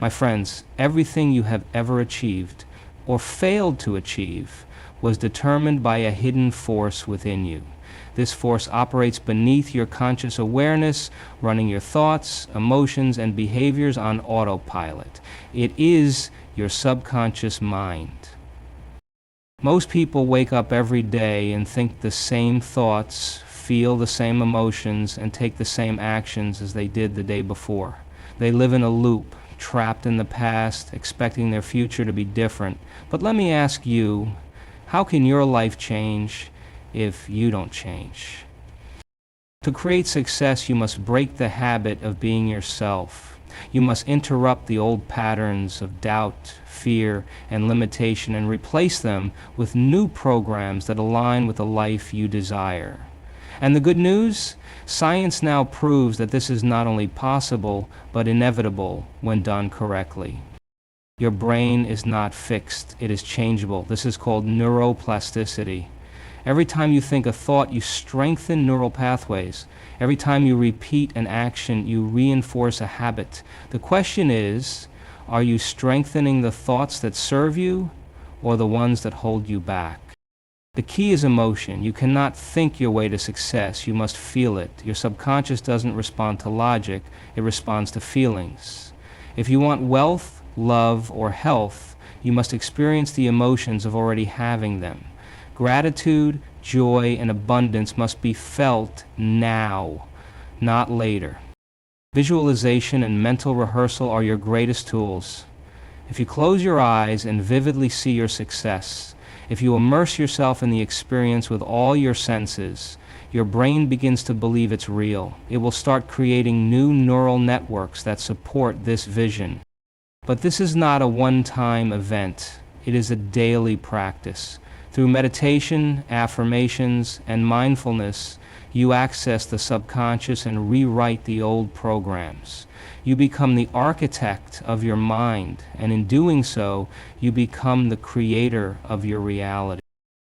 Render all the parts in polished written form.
My friends, everything you have ever achieved or failed to achieve was determined by a hidden force within you. This force operates beneath your conscious awareness, running your thoughts, emotions, and behaviors on autopilot. It is your subconscious mind. Most people wake up every day and think the same thoughts, feel the same emotions, and take the same actions as they did the day before. They live in a loop, trapped in the past, expecting their future to be different. But let me ask you, how can your life change if you don't change? To create success, you must break the habit of being yourself. You must interrupt the old patterns of doubt, fear, and limitation and replace them with new programs that align with the life you desire. And the good news? Science now proves that this is not only possible, but inevitable when done correctly. Your brain is not fixed, it is changeable. This is called neuroplasticity. Every time you think a thought, you strengthen neural pathways. Every time you repeat an action, you reinforce a habit. The question is, are you strengthening the thoughts that serve you or the ones that hold you back? The key is emotion. You cannot think your way to success. You must feel it. Your subconscious doesn't respond to logic. It responds to feelings. If you want wealth, love, or health, you must experience the emotions of already having them. Gratitude, joy, and abundance must be felt now, not later. Visualization and mental rehearsal are your greatest tools. If you close your eyes and vividly see your success, if you immerse yourself in the experience with all your senses, your brain begins to believe it's real. It will start creating new neural networks that support this vision. But this is not a one-time event. It is a daily practice. Through meditation, affirmations, and mindfulness, you access the subconscious and rewrite the old programs. You become the architect of your mind, and in doing so, you become the creator of your reality.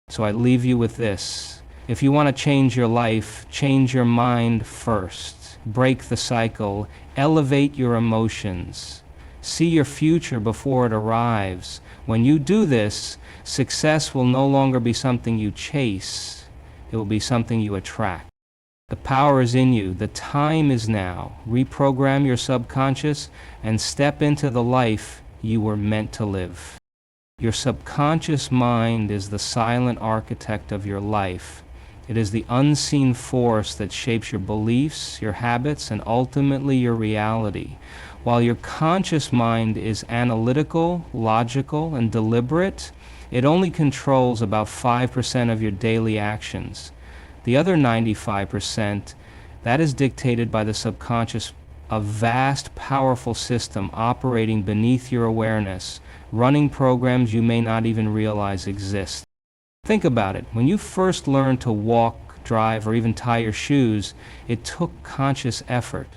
So I leave you with this. If you want to change your life, change your mind first. Break the cycle. Elevate your emotions. See your future before it arrives. When you do this, success will no longer be something you chase. It will be something you attract. The power is in you. The time is now. Reprogram your subconscious and step into the life you were meant to live. Your subconscious mind is the silent architect of your life. It is the unseen force that shapes your beliefs, your habits, and ultimately your reality. While your conscious mind is analytical, logical, and deliberate, it only controls about 5% of your daily actions. The other 95%, that is dictated by the subconscious, a vast, powerful system operating beneath your awareness, running programs you may not even realize exist. Think about it. When you first learned to walk, drive, or even tie your shoes, it took conscious effort.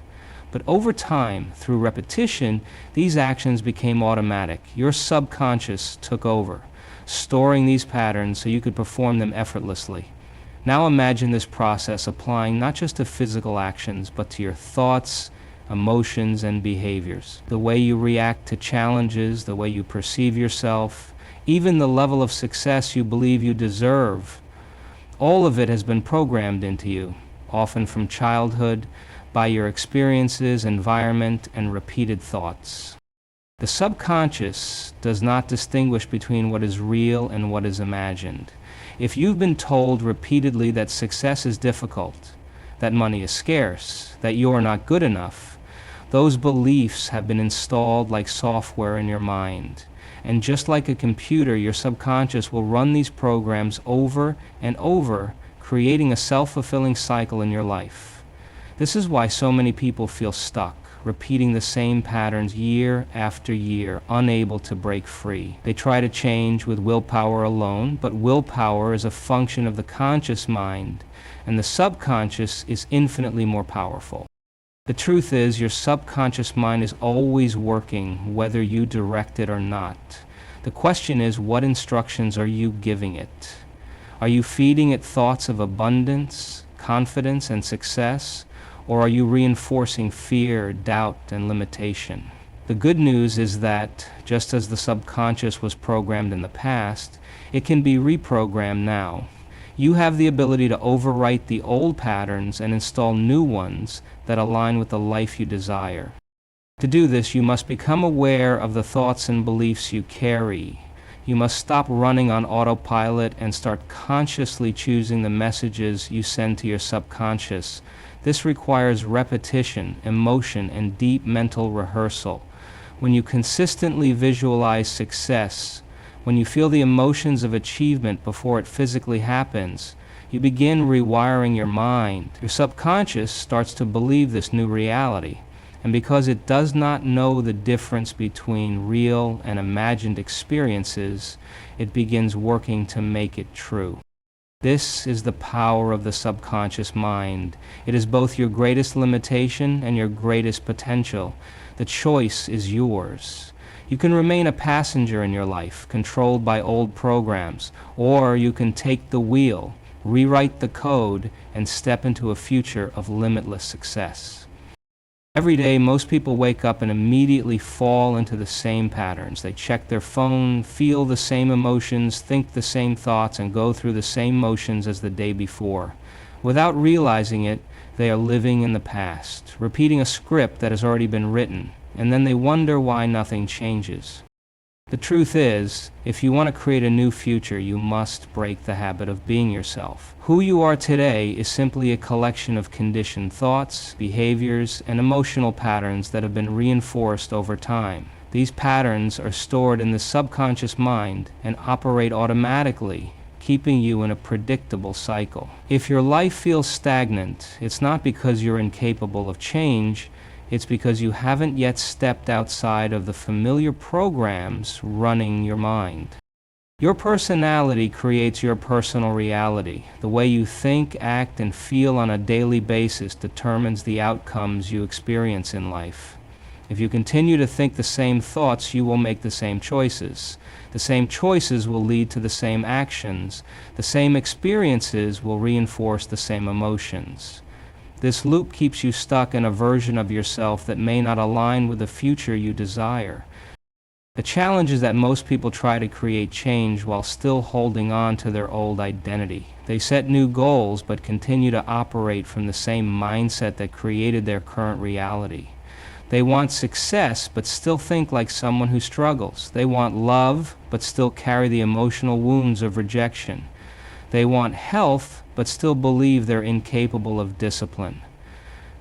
But over time, through repetition, these actions became automatic. Your subconscious took over, storing these patterns so you could perform them effortlessly. Now imagine this process applying not just to physical actions, but to your thoughts, emotions, and behaviors. The way you react to challenges, the way you perceive yourself, even the level of success you believe you deserve. All of it has been programmed into you, often from childhood, by your experiences, environment, and repeated thoughts. The subconscious does not distinguish between what is real and what is imagined. If you've been told repeatedly that success is difficult, that money is scarce, that you are not good enough, those beliefs have been installed like software in your mind. And just like a computer, your subconscious will run these programs over and over, creating a self-fulfilling cycle in your life. This is why so many people feel stuck, repeating the same patterns year after year, unable to break free. They try to change with willpower alone, but willpower is a function of the conscious mind, and the subconscious is infinitely more powerful. The truth is, your subconscious mind is always working, whether you direct it or not. The question is, what instructions are you giving it? Are you feeding it thoughts of abundance, confidence, and success? Or are you reinforcing fear, doubt, and limitation? The good news is that, just as the subconscious was programmed in the past, it can be reprogrammed now. You have the ability to overwrite the old patterns and install new ones that align with the life you desire. To do this, you must become aware of the thoughts and beliefs you carry. You must stop running on autopilot and start consciously choosing the messages you send to your subconscious. This requires repetition, emotion, and deep mental rehearsal. When you consistently visualize success, when you feel the emotions of achievement before it physically happens, you begin rewiring your mind. Your subconscious starts to believe this new reality, and because it does not know the difference between real and imagined experiences, it begins working to make it true. This is the power of the subconscious mind. It is both your greatest limitation and your greatest potential. The choice is yours. You can remain a passenger in your life, controlled by old programs, or you can take the wheel, rewrite the code, and step into a future of limitless success. Every day, most people wake up and immediately fall into the same patterns. They check their phone, feel the same emotions, think the same thoughts, and go through the same motions as the day before. Without realizing it, they are living in the past, repeating a script that has already been written, and then they wonder why nothing changes. The truth is, if you want to create a new future, you must break the habit of being yourself. Who you are today is simply a collection of conditioned thoughts, behaviors, and emotional patterns that have been reinforced over time. These patterns are stored in the subconscious mind and operate automatically, keeping you in a predictable cycle. If your life feels stagnant, it's not because you're incapable of change, it's because you haven't yet stepped outside of the familiar programs running your mind. Your personality creates your personal reality. The way you think, act, and feel on a daily basis determines the outcomes you experience in life. If you continue to think the same thoughts, you will make the same choices. The same choices will lead to the same actions. The same experiences will reinforce the same emotions. This loop keeps you stuck in a version of yourself that may not align with the future you desire. The challenge is that most people try to create change while still holding on to their old identity. They set new goals but continue to operate from the same mindset that created their current reality. They want success but still think like someone who struggles. They want love but still carry the emotional wounds of rejection. They want health but still believe they're incapable of discipline.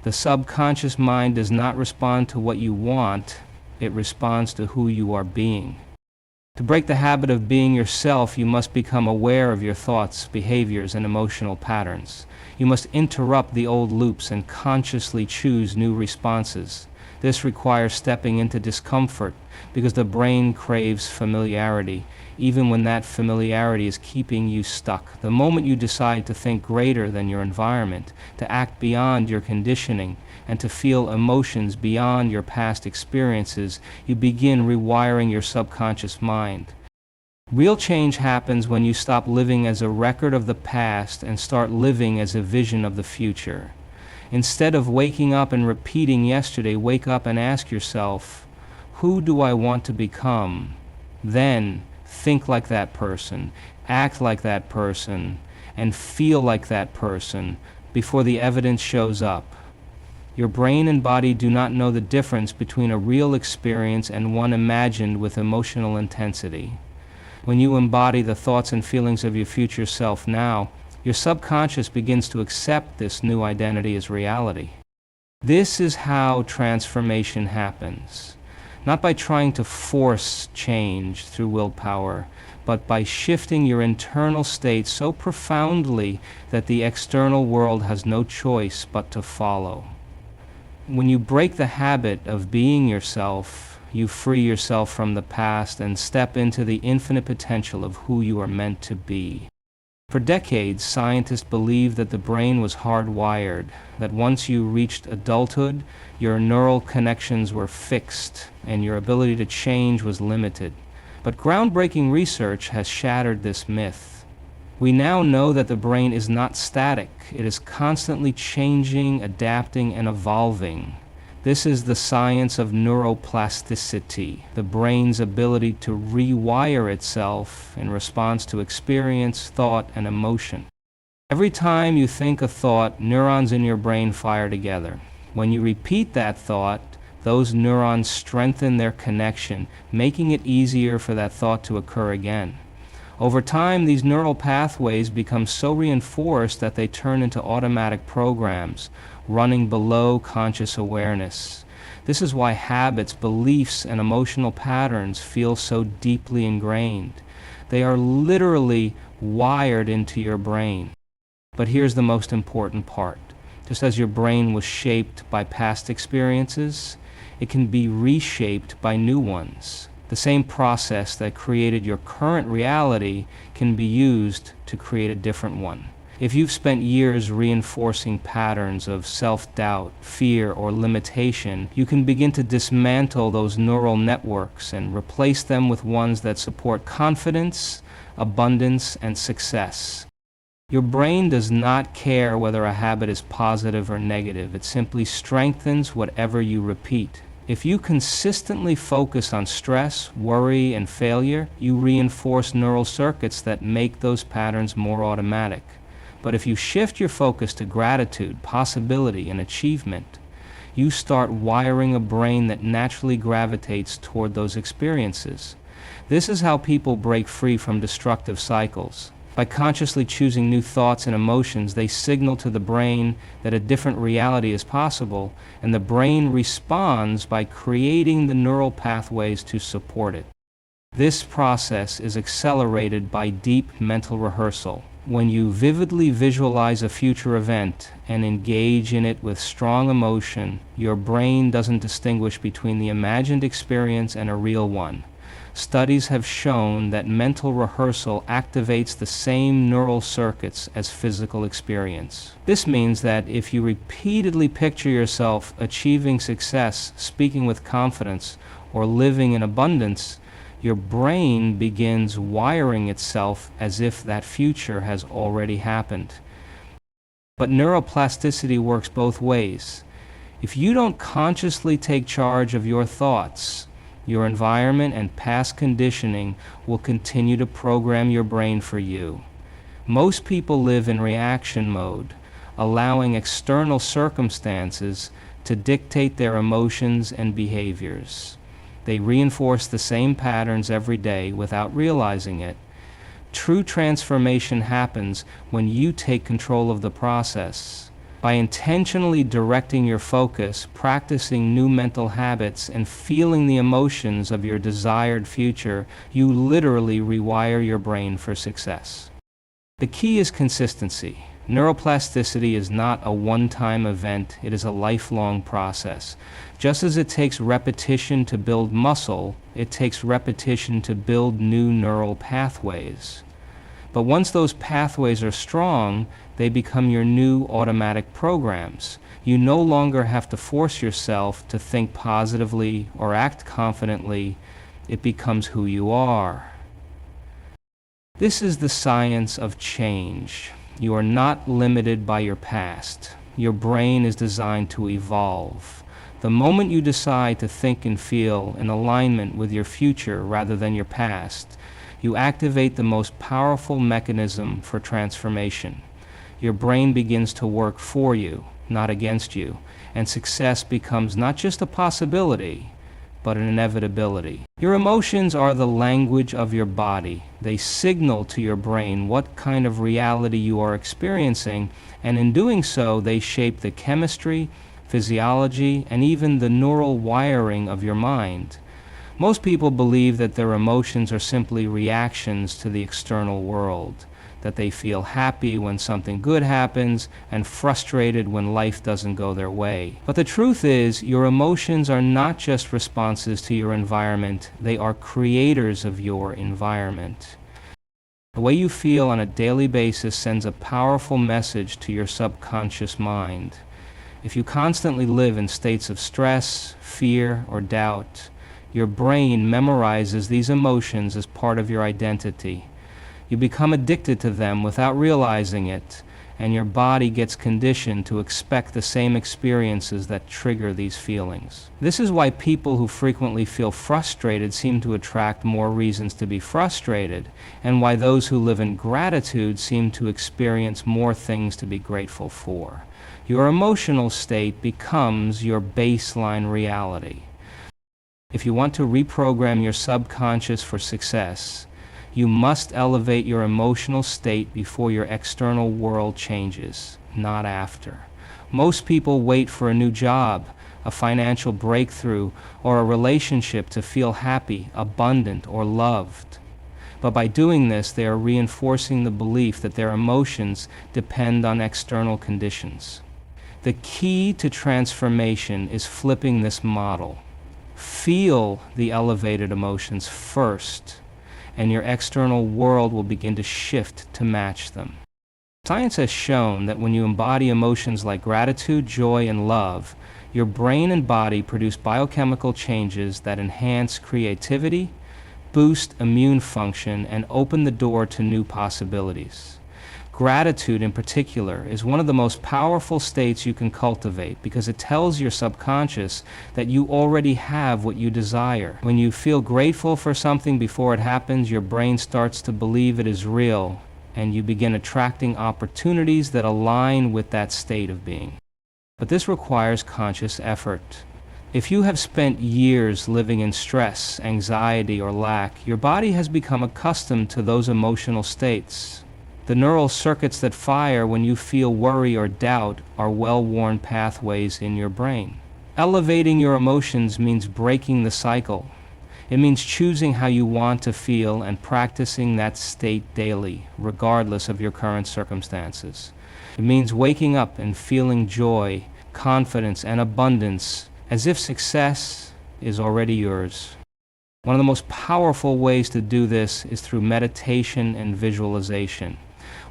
The subconscious mind does not respond to what you want, it responds to who you are being. To break the habit of being yourself, you must become aware of your thoughts, behaviors, and emotional patterns. You must interrupt the old loops and consciously choose new responses. This requires stepping into discomfort because the brain craves familiarity, even when that familiarity is keeping you stuck. The moment you decide to think greater than your environment, to act beyond your conditioning, and to feel emotions beyond your past experiences, you begin rewiring your subconscious mind. Real change happens when you stop living as a record of the past and start living as a vision of the future. Instead of waking up and repeating yesterday, wake up and ask yourself, who do I want to become? Then think like that person, act like that person, and feel like that person before the evidence shows up. Your brain and body do not know the difference between a real experience and one imagined with emotional intensity. When you embody the thoughts and feelings of your future self now, your subconscious begins to accept this new identity as reality. This is how transformation happens. Not by trying to force change through willpower, but by shifting your internal state so profoundly that the external world has no choice but to follow. When you break the habit of being yourself, you free yourself from the past and step into the infinite potential of who you are meant to be. For decades, scientists believed that the brain was hardwired, that once you reached adulthood, your neural connections were fixed and your ability to change was limited. But groundbreaking research has shattered this myth. We now know that the brain is not static. It is constantly changing, adapting, and evolving. This is the science of neuroplasticity, the brain's ability to rewire itself in response to experience, thought, and emotion. Every time you think a thought, neurons in your brain fire together. When you repeat that thought, those neurons strengthen their connection, making it easier for that thought to occur again. Over time, these neural pathways become so reinforced that they turn into automatic programs, running below conscious awareness. This is why habits, beliefs, and emotional patterns feel so deeply ingrained. They are literally wired into your brain. But here's the most important part. Just as your brain was shaped by past experiences, it can be reshaped by new ones. The same process that created your current reality can be used to create a different one. If you've spent years reinforcing patterns of self-doubt, fear, or limitation, you can begin to dismantle those neural networks and replace them with ones that support confidence, abundance, and success. Your brain does not care whether a habit is positive or negative. It simply strengthens whatever you repeat. If you consistently focus on stress, worry, and failure, you reinforce neural circuits that make those patterns more automatic. But if you shift your focus to gratitude, possibility, and achievement, you start wiring a brain that naturally gravitates toward those experiences. This is how people break free from destructive cycles. By consciously choosing new thoughts and emotions, they signal to the brain that a different reality is possible, and the brain responds by creating the neural pathways to support it. This process is accelerated by deep mental rehearsal. When you vividly visualize a future event and engage in it with strong emotion, your brain doesn't distinguish between the imagined experience and a real one. Studies have shown that mental rehearsal activates the same neural circuits as physical experience. This means that if you repeatedly picture yourself achieving success, speaking with confidence, or living in abundance, your brain begins wiring itself as if that future has already happened. But neuroplasticity works both ways. If you don't consciously take charge of your thoughts, your environment and past conditioning will continue to program your brain for you. Most people live in reaction mode, allowing external circumstances to dictate their emotions and behaviors. They reinforce the same patterns every day without realizing it. True transformation happens when you take control of the process. By intentionally directing your focus, practicing new mental habits, and feeling the emotions of your desired future, you literally rewire your brain for success. The key is consistency. Neuroplasticity is not a one-time event, it is a lifelong process. Just as it takes repetition to build muscle, it takes repetition to build new neural pathways. But once those pathways are strong, they become your new automatic programs. You no longer have to force yourself to think positively or act confidently. It becomes who you are. This is the science of change. You are not limited by your past. Your brain is designed to evolve. The moment you decide to think and feel in alignment with your future rather than your past, you activate the most powerful mechanism for transformation. Your brain begins to work for you, not against you, and success becomes not just a possibility, but an inevitability. Your emotions are the language of your body. They signal to your brain what kind of reality you are experiencing, and in doing so, they shape the chemistry, physiology, and even the neural wiring of your mind. Most people believe that their emotions are simply reactions to the external world, that they feel happy when something good happens and frustrated when life doesn't go their way. But the truth is, your emotions are not just responses to your environment, they are creators of your environment. The way you feel on a daily basis sends a powerful message to your subconscious mind. If you constantly live in states of stress, fear, or doubt, your brain memorizes these emotions as part of your identity. You become addicted to them without realizing it, and your body gets conditioned to expect the same experiences that trigger these feelings. This is why people who frequently feel frustrated seem to attract more reasons to be frustrated, and why those who live in gratitude seem to experience more things to be grateful for. Your emotional state becomes your baseline reality. If you want to reprogram your subconscious for success, you must elevate your emotional state before your external world changes, not after. Most people wait for a new job, a financial breakthrough, or a relationship to feel happy, abundant, or loved. But by doing this, they are reinforcing the belief that their emotions depend on external conditions. The key to transformation is flipping this model. Feel the elevated emotions first, and your external world will begin to shift to match them. Science has shown that when you embody emotions like gratitude, joy, and love, your brain and body produce biochemical changes that enhance creativity, boost immune function, and open the door to new possibilities. Gratitude, in particular, is one of the most powerful states you can cultivate because it tells your subconscious that you already have what you desire. When you feel grateful for something before it happens, your brain starts to believe it is real, and you begin attracting opportunities that align with that state of being. But this requires conscious effort. If you have spent years living in stress, anxiety, or lack, your body has become accustomed to those emotional states. The neural circuits that fire when you feel worry or doubt are well-worn pathways in your brain. Elevating your emotions means breaking the cycle. It means choosing how you want to feel and practicing that state daily, regardless of your current circumstances. It means waking up and feeling joy, confidence, and abundance as if success is already yours. One of the most powerful ways to do this is through meditation and visualization.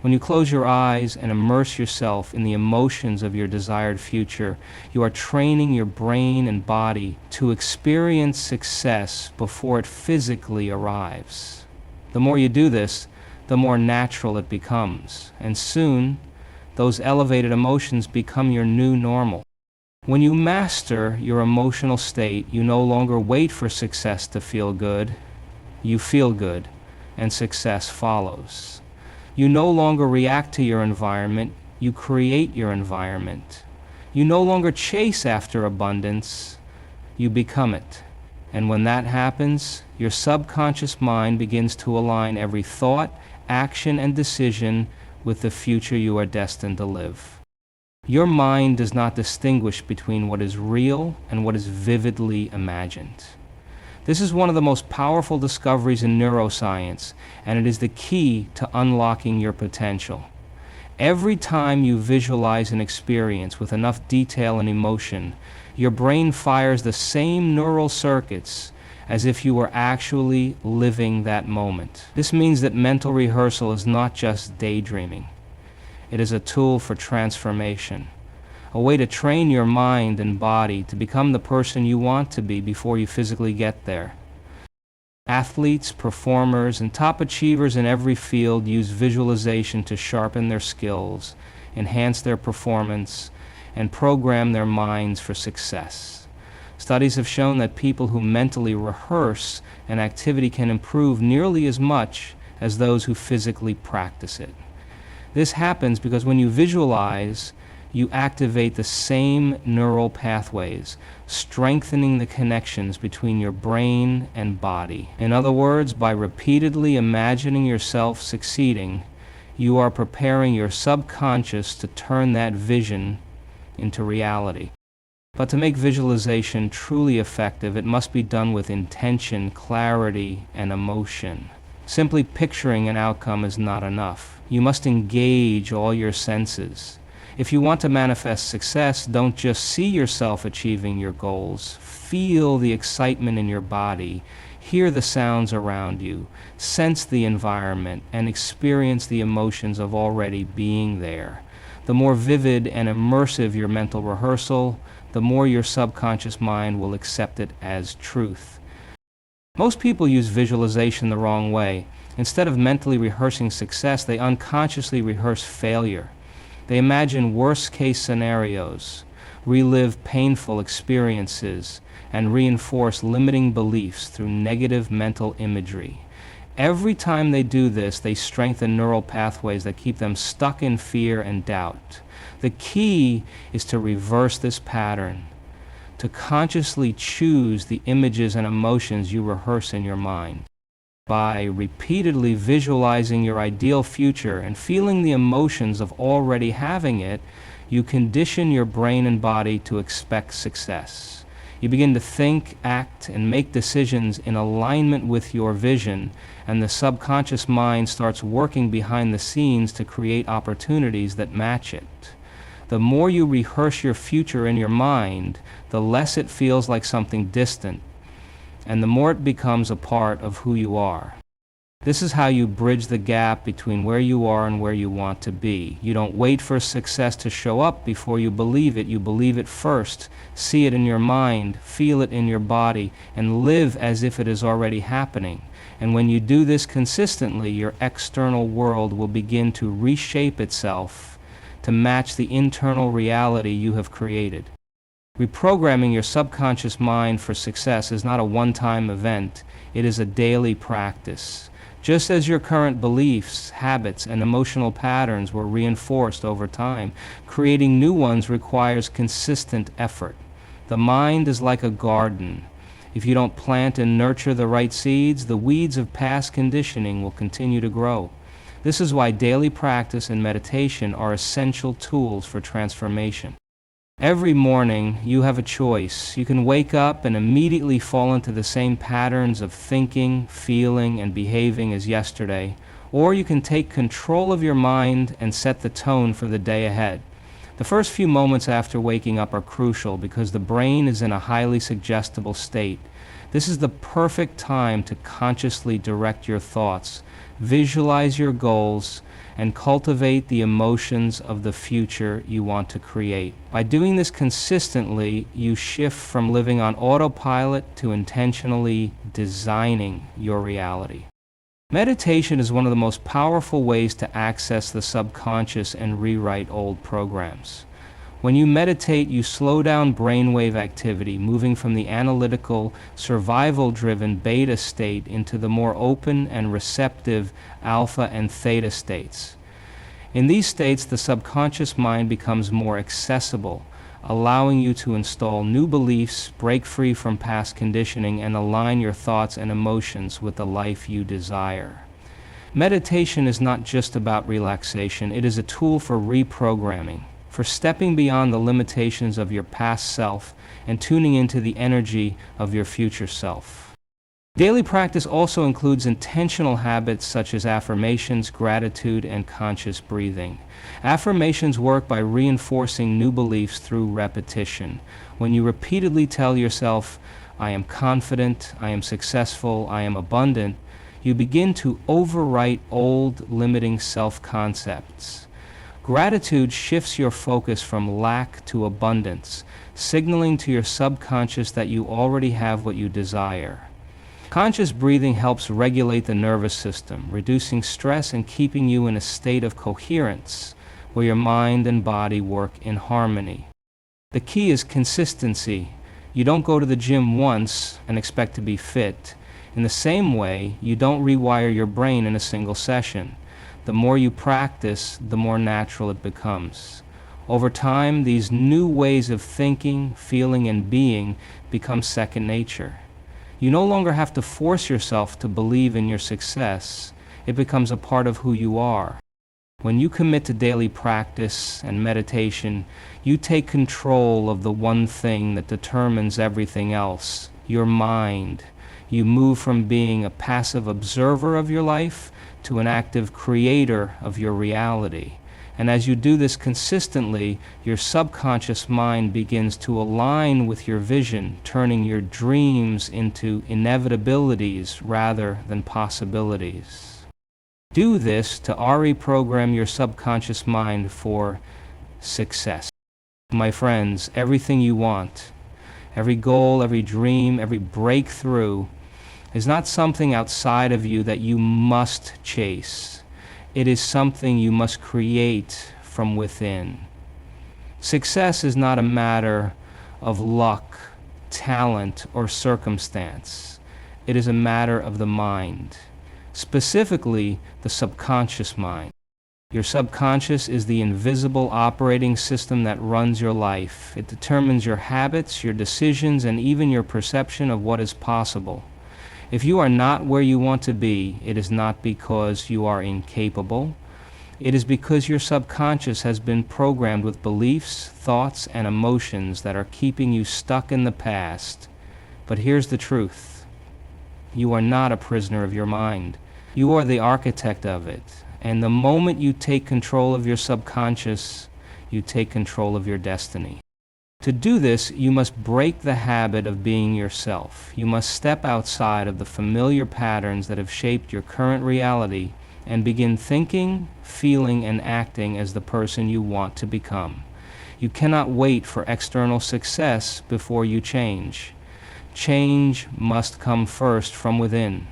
When you close your eyes and immerse yourself in the emotions of your desired future, you are training your brain and body to experience success before it physically arrives. The more you do this, the more natural it becomes, and soon, those elevated emotions become your new normal. When you master your emotional state, you no longer wait for success to feel good. You feel good, and success follows. You no longer react to your environment, you create your environment. You no longer chase after abundance, you become it. And when that happens, your subconscious mind begins to align every thought, action, and decision with the future you are destined to live. Your mind does not distinguish between what is real and what is vividly imagined. This is one of the most powerful discoveries in neuroscience, and it is the key to unlocking your potential. Every time you visualize an experience with enough detail and emotion, your brain fires the same neural circuits as if you were actually living that moment. This means that mental rehearsal is not just daydreaming. It is a tool for transformation, a way to train your mind and body to become the person you want to be before you physically get there. Athletes, performers, and top achievers in every field use visualization to sharpen their skills, enhance their performance, and program their minds for success. Studies have shown that people who mentally rehearse an activity can improve nearly as much as those who physically practice it. This happens because when you visualize, you activate the same neural pathways, strengthening the connections between your brain and body. In other words, by repeatedly imagining yourself succeeding, you are preparing your subconscious to turn that vision into reality. But to make visualization truly effective, it must be done with intention, clarity, and emotion. Simply picturing an outcome is not enough. You must engage all your senses. If you want to manifest success, don't just see yourself achieving your goals. Feel the excitement in your body, hear the sounds around you, sense the environment, and experience the emotions of already being there. The more vivid and immersive your mental rehearsal, the more your subconscious mind will accept it as truth. Most people use visualization the wrong way. Instead of mentally rehearsing success, they unconsciously rehearse failure. They imagine worst-case scenarios, relive painful experiences, and reinforce limiting beliefs through negative mental imagery. Every time they do this, they strengthen neural pathways that keep them stuck in fear and doubt. The key is to reverse this pattern, to consciously choose the images and emotions you rehearse in your mind. By repeatedly visualizing your ideal future and feeling the emotions of already having it, you condition your brain and body to expect success. You begin to think, act, and make decisions in alignment with your vision, and the subconscious mind starts working behind the scenes to create opportunities that match it. The more you rehearse your future in your mind, the less it feels like something distant, and the more it becomes a part of who you are. This is how you bridge the gap between where you are and where you want to be. You don't wait for success to show up before you believe it. You believe it first, see it in your mind, feel it in your body, and live as if it is already happening. And when you do this consistently, your external world will begin to reshape itself to match the internal reality you have created. Reprogramming your subconscious mind for success is not a one-time event. It is a daily practice. Just as your current beliefs, habits, and emotional patterns were reinforced over time, creating new ones requires consistent effort. The mind is like a garden. If you don't plant and nurture the right seeds, the weeds of past conditioning will continue to grow. This is why daily practice and meditation are essential tools for transformation. Every morning, you have a choice. You can wake up and immediately fall into the same patterns of thinking, feeling, and behaving as yesterday, or you can take control of your mind and set the tone for the day ahead. The first few moments after waking up are crucial because the brain is in a highly suggestible state. This is the perfect time to consciously direct your thoughts, visualize your goals, and cultivate the emotions of the future you want to create. By doing this consistently, you shift from living on autopilot to intentionally designing your reality. Meditation is one of the most powerful ways to access the subconscious and rewrite old programs. When you meditate, you slow down brainwave activity, moving from the analytical, survival-driven beta state into the more open and receptive alpha and theta states. In these states, the subconscious mind becomes more accessible, allowing you to install new beliefs, break free from past conditioning, and align your thoughts and emotions with the life you desire. Meditation is not just about relaxation, it is a tool for reprogramming, for stepping beyond the limitations of your past self and tuning into the energy of your future self. Daily practice also includes intentional habits such as affirmations, gratitude, and conscious breathing. Affirmations work by reinforcing new beliefs through repetition. When you repeatedly tell yourself, "I am confident, I am successful, I am abundant," you begin to overwrite old limiting self-concepts. Gratitude shifts your focus from lack to abundance, signaling to your subconscious that you already have what you desire. Conscious breathing helps regulate the nervous system, reducing stress and keeping you in a state of coherence, where your mind and body work in harmony. The key is consistency. You don't go to the gym once and expect to be fit. In the same way, you don't rewire your brain in a single session. The more you practice, the more natural it becomes. Over time, these new ways of thinking, feeling, and being become second nature. You no longer have to force yourself to believe in your success. It becomes a part of who you are. When you commit to daily practice and meditation, you take control of the one thing that determines everything else, your mind. You move from being a passive observer of your life to an active creator of your reality. And as you do this consistently, your subconscious mind begins to align with your vision, turning your dreams into inevitabilities rather than possibilities. Do this to reprogram your subconscious mind for success. My friends, everything you want, every goal, every dream, every breakthrough is not something outside of you that you must chase. It is something you must create from within. Success is not a matter of luck, talent, or circumstance. It is a matter of the mind, specifically the subconscious mind. Your subconscious is the invisible operating system that runs your life. It determines your habits, your decisions, and even your perception of what is possible. If you are not where you want to be, it is not because you are incapable. It is because your subconscious has been programmed with beliefs, thoughts, and emotions that are keeping you stuck in the past. But here's the truth. You are not a prisoner of your mind. You are the architect of it. And the moment you take control of your subconscious, you take control of your destiny. To do this, you must break the habit of being yourself. You must step outside of the familiar patterns that have shaped your current reality and begin thinking, feeling, and acting as the person you want to become. You cannot wait for external success before you change. Change must come first from within.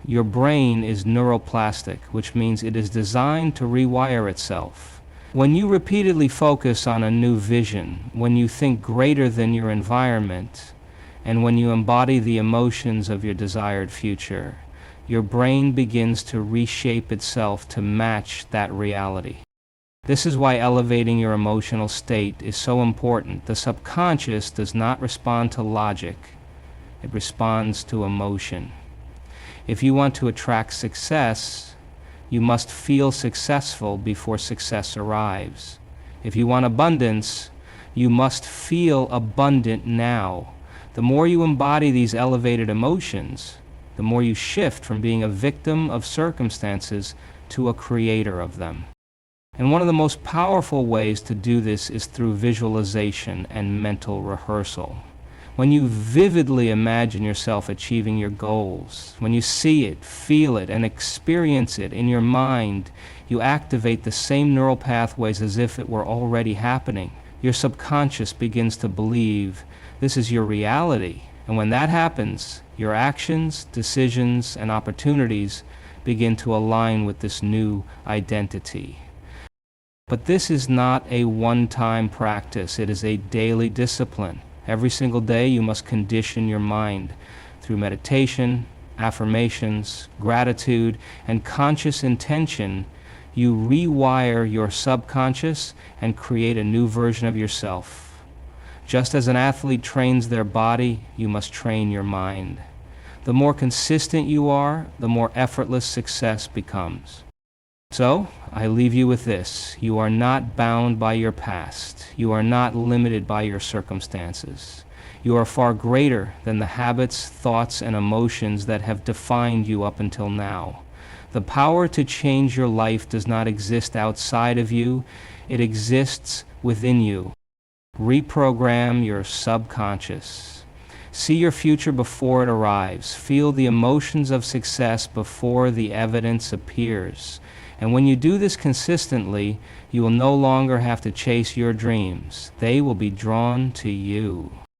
Your brain is neuroplastic, which means it is designed to rewire itself. When you repeatedly focus on a new vision, when you think greater than your environment, and when you embody the emotions of your desired future, your brain begins to reshape itself to match that reality. This is why elevating your emotional state is so important. The subconscious does not respond to logic. It responds to emotion. If you want to attract success, you must feel successful before success arrives. If you want abundance, you must feel abundant now. The more you embody these elevated emotions, the more you shift from being a victim of circumstances to a creator of them. And one of the most powerful ways to do this is through visualization and mental rehearsal. When you vividly imagine yourself achieving your goals, when you see it, feel it, and experience it in your mind, you activate the same neural pathways as if it were already happening. Your subconscious begins to believe this is your reality. And when that happens, your actions, decisions, and opportunities begin to align with this new identity. But this is not a one-time practice. It is a daily discipline. Every single day you must condition your mind through meditation, affirmations, gratitude, and conscious intention. You rewire your subconscious and create a new version of yourself. Just as an athlete trains their body, you must train your mind. The more consistent you are, the more effortless success becomes. So, I leave you with this. You are not bound by your past. You are not limited by your circumstances. You are far greater than the habits, thoughts, and emotions that have defined you up until now. The power to change your life does not exist outside of you. It exists within you. Reprogram your subconscious. See your future before it arrives. Feel the emotions of success before the evidence appears. And when you do this consistently, you will no longer have to chase your dreams. They will be drawn to you.